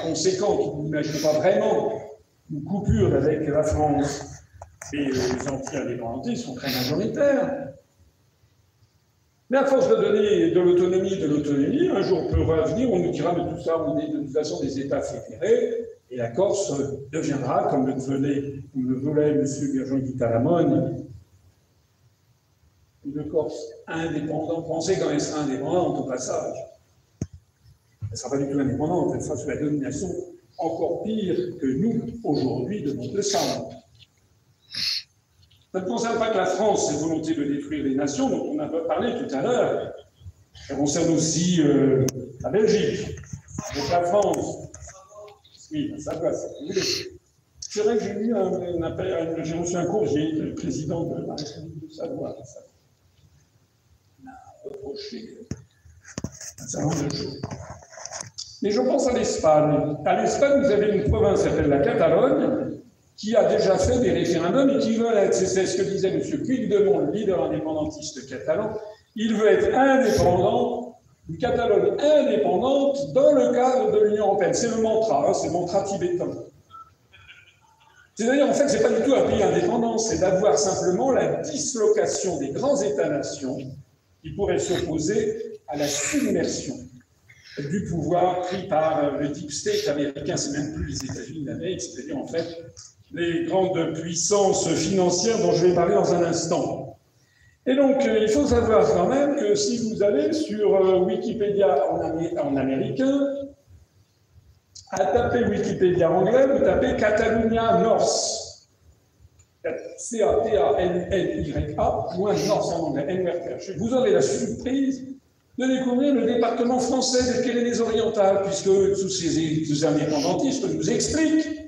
conséquente. Nous n'imaginons pas vraiment une coupure avec la France. Et les anti-indépendantistes sont très majoritaires. Mais à force de donner de l'autonomie, un jour peut revenir, on nous dira de tout ça, on est de toute façon des États fédérés, et la Corse deviendra, comme le voulait M. Pierre-Jean-Guy Talamone, une Corse indépendante. Pensez quand elle sera indépendante au passage. Elle ne sera pas du tout indépendante, elle sera sous la domination encore pire que nous, aujourd'hui, de notre sang. Ça ne concerne pas que la France, cette volonté de détruire les nations, dont on a parlé tout à l'heure. Ça concerne aussi la Belgique, avec la France. Oui, ça va, si vous voulez. C'est vrai que j'ai eu un appel, j'ai reçu un cours, j'ai été le président de la République de Savoie. Ça m'a reproché un certain nombre de choses. Mais je pense à l'Espagne. À l'Espagne, vous avez une province qui s'appelle la Catalogne, qui a déjà fait des référendums et qui veut être, c'est ce que disait M. Puigdemont, le leader indépendantiste catalan, il veut être indépendant, une Catalogne indépendante dans le cadre de l'Union européenne. C'est le mantra, hein, c'est le mantra tibétain. C'est-à-dire, en fait, c'est pas du tout un pays indépendant, c'est d'avoir simplement la dislocation des grands États-nations qui pourraient s'opposer à la submersion du pouvoir pris par le deep state américain, c'est même plus les États-Unis d'Amérique, c'est-à-dire en fait les grandes puissances financières dont je vais parler dans un instant. Et donc, il faut savoir quand même que si vous allez sur Wikipédia en américain, à taper Wikipédia anglais, vous tapez Catalunya North. C-A-T-A-L-L-Y-A, North en anglais, N-O-R-T-H. Vous aurez la surprise de découvrir le département français des Pyrénées-Orientales, puisque tous ces indépendantistes nous expliquent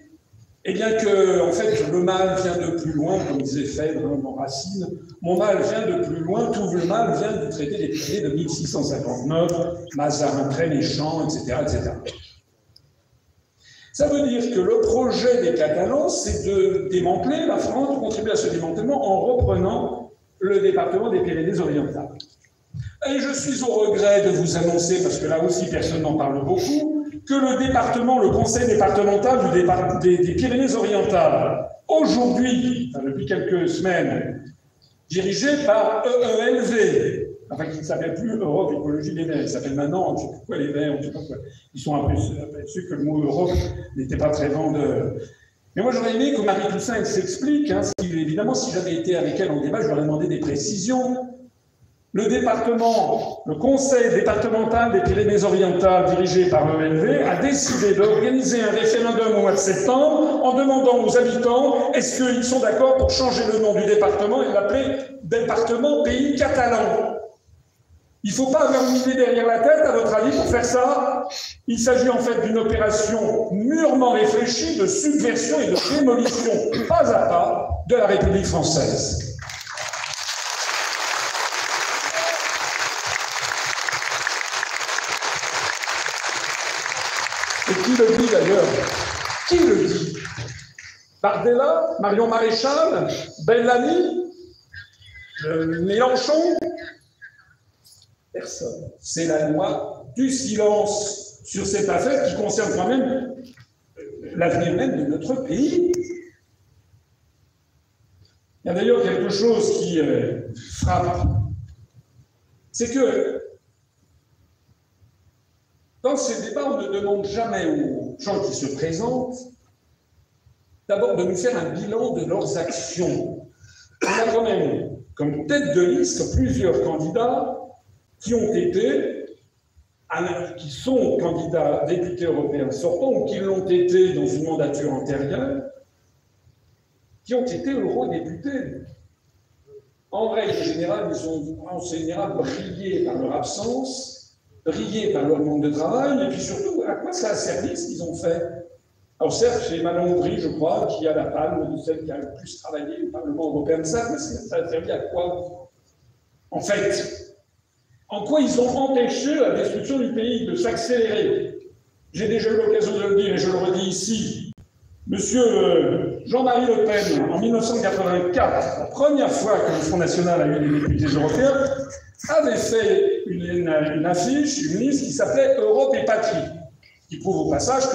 eh bien que, en fait, le mal vient de plus loin, comme disait Phèdre dans Racine, mon mal vient de plus loin, tout le mal vient du traité des Pyrénées de 1659, Mazarin très méchant, etc., etc. Ça veut dire que le projet des Catalans, c'est de démanteler la France, de contribuer à ce démantèlement en reprenant le département des Pyrénées-Orientales. Et je suis au regret de vous annoncer, parce que là aussi personne n'en parle beaucoup, que le conseil départemental des Pyrénées-Orientales, aujourd'hui, depuis quelques semaines, dirigé par EELV, enfin qui ne s'appelle plus Europe Écologie des Verts, il s'appelle maintenant, je ne sais plus quoi, les Verts, je ne sais pas quoi. Ils sont aperçus que le mot Europe n'était pas très vendeur. Mais moi, j'aurais aimé que Marie Toussaint s'explique. Hein, évidemment, si j'avais été avec elle en débat, je lui aurais demandé des précisions. Le conseil départemental des Pyrénées-Orientales, dirigé par l'EELV, a décidé d'organiser un référendum au mois de septembre en demandant aux habitants est-ce qu'ils sont d'accord pour changer le nom du département et l'appeler département pays catalan. Il ne faut pas avoir une idée derrière la tête, à votre avis, pour faire ça. Il s'agit en fait d'une opération mûrement réfléchie de subversion et de démolition, pas à pas, de la République française. Et qui le dit d'ailleurs? Qui le dit? Bardella? Marion Maréchal? Bellamy? Mélenchon? Personne. C'est la loi du silence sur cette affaire qui concerne quand même l'avenir même de notre pays. Il y a d'ailleurs quelque chose qui frappe. C'est que dans ces débats, on ne demande jamais aux gens qui se présentent d'abord de nous faire un bilan de leurs actions. On a quand même comme tête de liste plusieurs candidats qui sont candidats députés européens sortants ou qui l'ont été dans une mandature antérieure, qui ont été eurodéputés. En règle générale, ils ont en général brillé par leur absence, brillé par leur manque de travail, et puis surtout, à quoi ça a servi ce qu'ils ont fait? Alors certes, c'est Manon Aubry, je crois, qui a la palme de celle qui a le plus travaillé au Parlement européen de ça, mais ça a servi à quoi? En fait, en quoi ils ont empêché la destruction du pays de s'accélérer? J'ai déjà eu l'occasion de le dire, et je le redis ici. Monsieur Jean-Marie Le Pen, en 1984, la première fois que le Front National a eu des députés européens, avait fait une affiche, une liste qui s'appelait Europe et Patrie, qui prouve au passage que